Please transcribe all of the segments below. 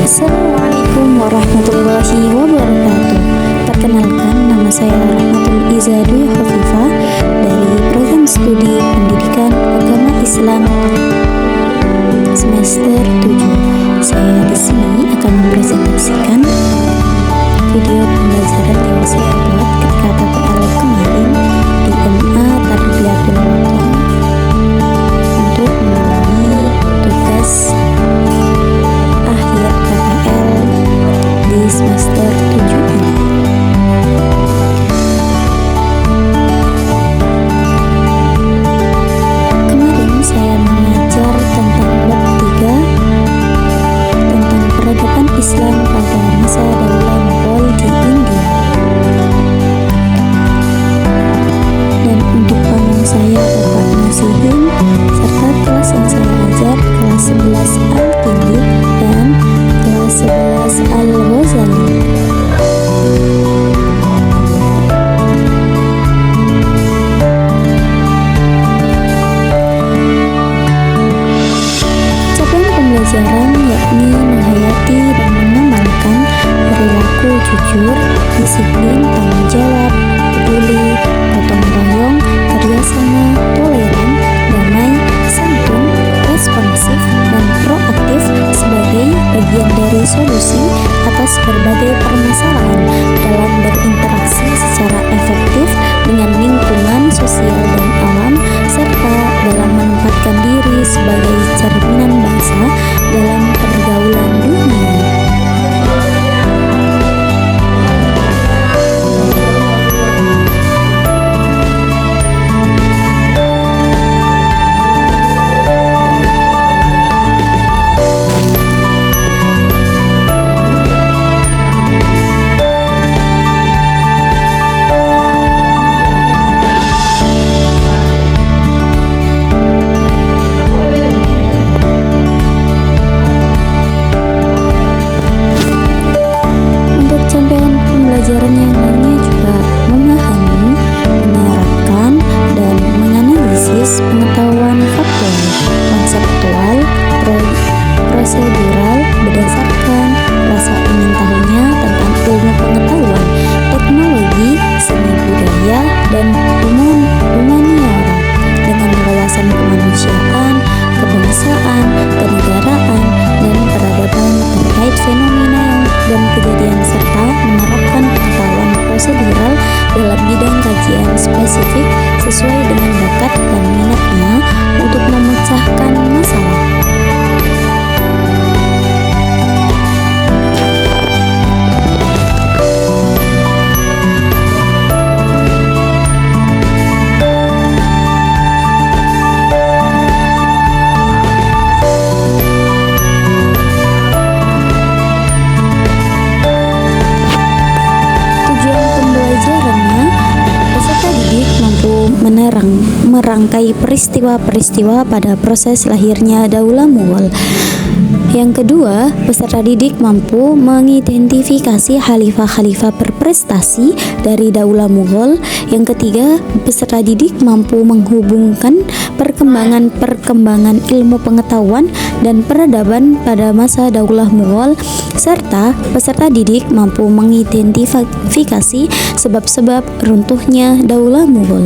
Assalamualaikum warahmatullahi wabarakatuh. Perkenalkan, nama saya Rahmatul Iza Dwi Khafifah dari program studi Pendidikan Agama Islam semester 7. Saya di sini akan mempresentasikan video pembelajaran yang saya buat ketika PPL kemarin di MA Tarbiyatul Wathon untuk memenuhi tugas akhir PPL di semester 7 ini. Kemarin saya mengajar tentang bab 3 tentang peradaban Islam pada masa Daulah Mughal di India. Dan untuk pamong saya Bapak Nasihin, serta kelas yang saya ajar kelas 11 Al-Kindi dan kelas 11 Al-Ghazali. Capaian pembelajaran yakni menghayati dan mengamalkan perilaku jujur, disiplin, tanggung jawab, peduli, gotong royong, kerjasama, toleran, damai, santun, responsif, dan proaktif sebagai bagian dari solusi atas berbagai permasalahan dalam berinteraksi secara efektif dengan lingkungan sosial dan alam, serta dalam menempatkan diri sebagai cerminan bangsa dalam pergaulan dunia. Pembelajaran yang lainnya juga memahami, menerapkan, dan menganalisis pengetahuan faktual, konseptual, prosedural berdasarkan rasa ingin tahunya tentang ilmu pengetahuan, teknologi, seni budaya, dan humaniora dengan wawasan kemanusiaan, kebangsaan, kenegaraan, dan peradaban terkait fenomena dan kejadian, serta menerapkan pengetahuan prosedural dalam bidang kajian spesifik sesuai dengan bakat dan minatnya untuk memecahkan masalah. Merangkai peristiwa-peristiwa pada proses lahirnya Daulah Mughal. Yang kedua, peserta didik mampu mengidentifikasi khalifah-khalifah berprestasi dari Daulah Mughal. Yang ketiga, peserta didik mampu menghubungkan perkembangan ilmu pengetahuan dan peradaban pada masa Daulah Mughal, serta peserta didik mampu mengidentifikasi sebab-sebab runtuhnya Daulah Mughal.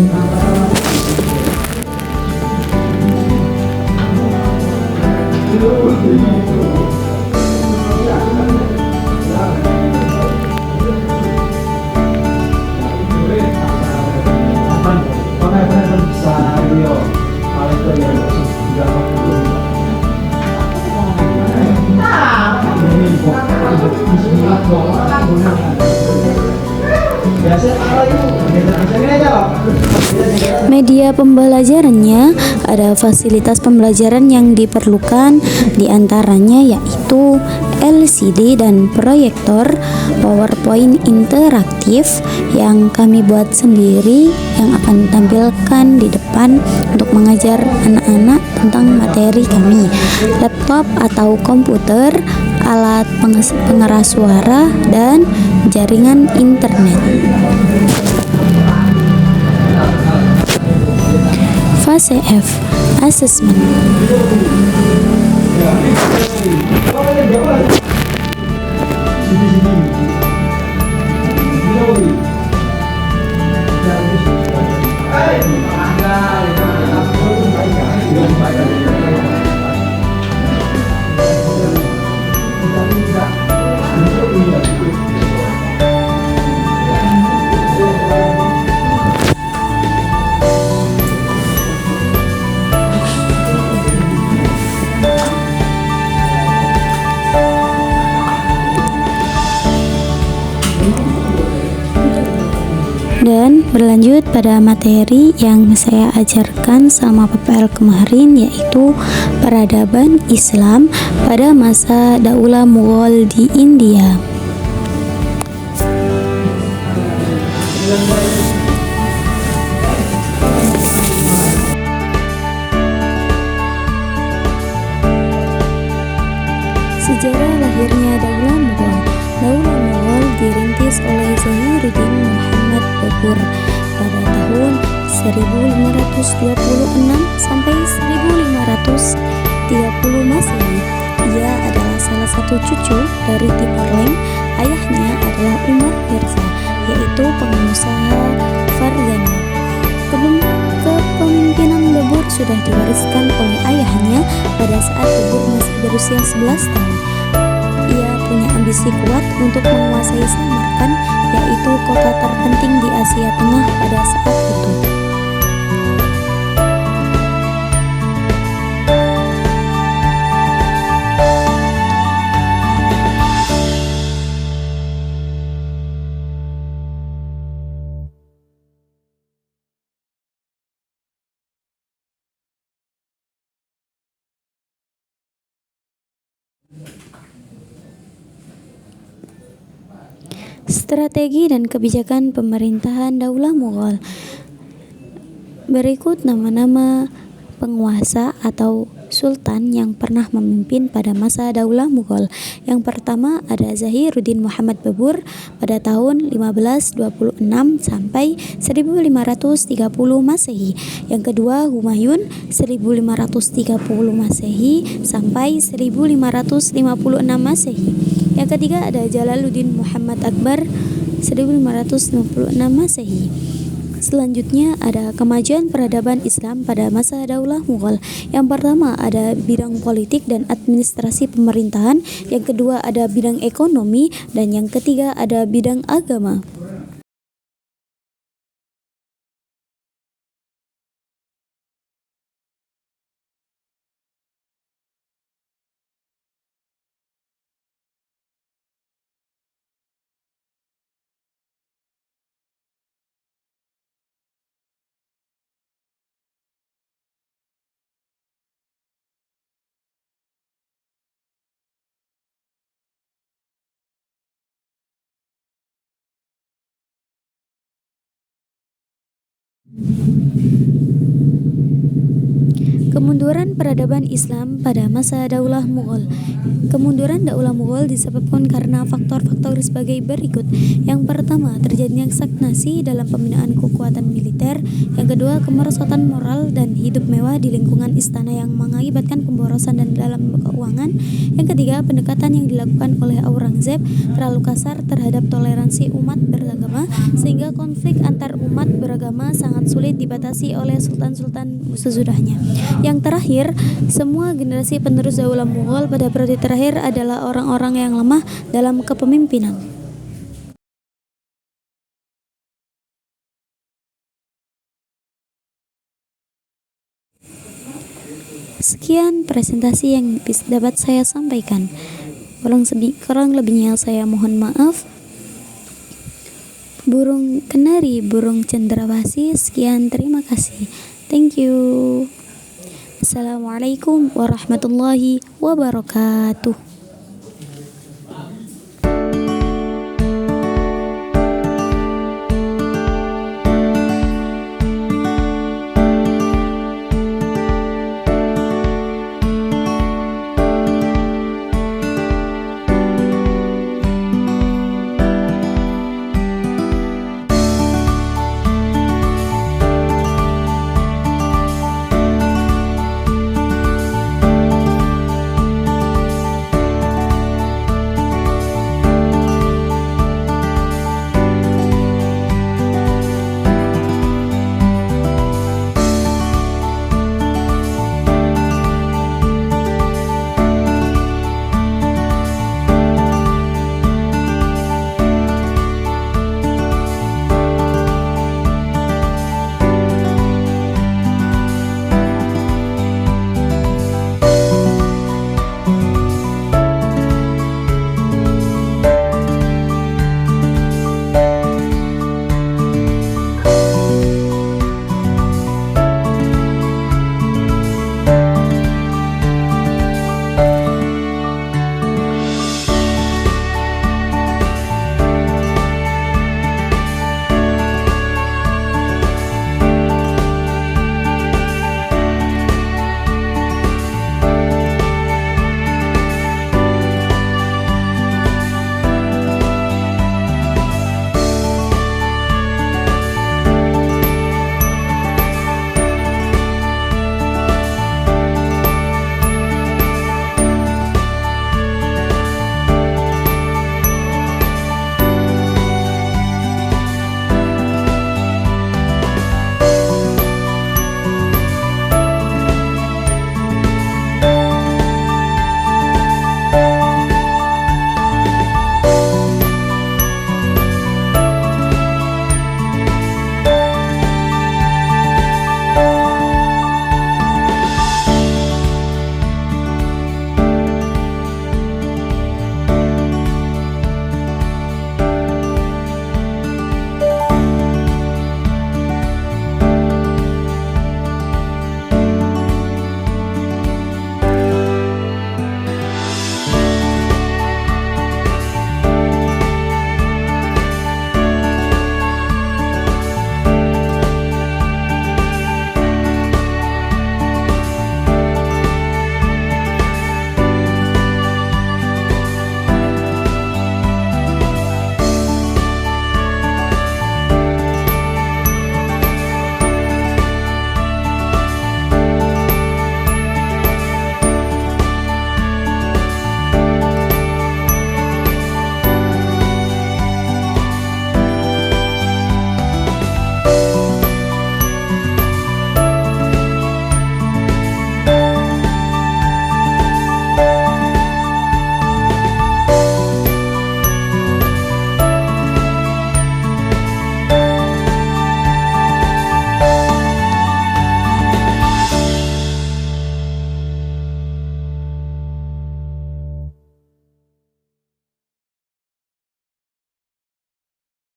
Media pembelajarannya ada fasilitas pembelajaran yang diperlukan, diantaranya yaitu LCD dan proyektor, PowerPoint interaktif yang kami buat sendiri yang akan ditampilkan di depan untuk mengajar anak-anak tentang materi kami, laptop atau komputer, alat pengeras suara, dan jaringan internet. Fase F, Assessment. Dan berlanjut pada materi yang saya ajarkan sama PPL kemarin, yaitu peradaban Islam pada masa Daulah Mughal di India. Sejarah lahirnya Daulah Mughal. Daulah Mughal dirintis oleh Zahiruddin Muhammad Babur pada tahun 1526 sampai 1530 Masehi. Ia adalah salah satu cucu dari Timur Leng. Ayahnya adalah Umar Mirza, yaitu pengusaha Fargana. Kepemimpinan Babur sudah diwariskan oleh ayahnya pada saat Babur masih berusia 11 tahun. Ia punya ambisi kuat untuk menguasai Samarkand, yaitu kota terpenting di Asia Tengah pada saat itu. Strategi dan kebijakan pemerintahan Daulah Mughal. Berikut nama-nama penguasa atau sultan yang pernah memimpin pada masa Daulah Mughal. Yang pertama ada Zahiruddin Muhammad Babur pada tahun 1526 sampai 1530 Masehi. Yang kedua Humayun 1530 Masehi sampai 1556 Masehi. Yang ketiga ada Jalaluddin Muhammad Akbar 1556 Masehi. Selanjutnya ada kemajuan peradaban Islam pada masa Daulah Mughal. Yang pertama ada bidang politik dan administrasi pemerintahan, yang kedua ada bidang ekonomi, dan yang ketiga ada bidang agama. Kemunduran peradaban Islam pada masa Daulah Mughal. Kemunduran Daulah Mughal disebabkan karena faktor-faktor sebagai berikut. Yang pertama, terjadinya stagnasi dalam pembinaan kekuatan militer. Yang kedua, kemerosotan moral dan hidup mewah di lingkungan istana yang mengakibatkan pemborosan dan dalam keuangan. Yang ketiga, pendekatan yang dilakukan oleh Aurangzeb terlalu kasar terhadap toleransi umat beragama, sehingga konflik antar umat beragama sangat sulit dibatasi oleh sultan-sultan sesudahnya. Yang terakhir, semua generasi penerus Daulah Mughal pada periode terakhir adalah orang-orang yang lemah dalam kepemimpinan. Sekian presentasi yang dapat saya sampaikan. Kurang lebihnya saya mohon maaf. Burung kenari, burung cendrawasih. Sekian, terima kasih. Thank you. Assalamualaikum warahmatullahi wabarakatuh.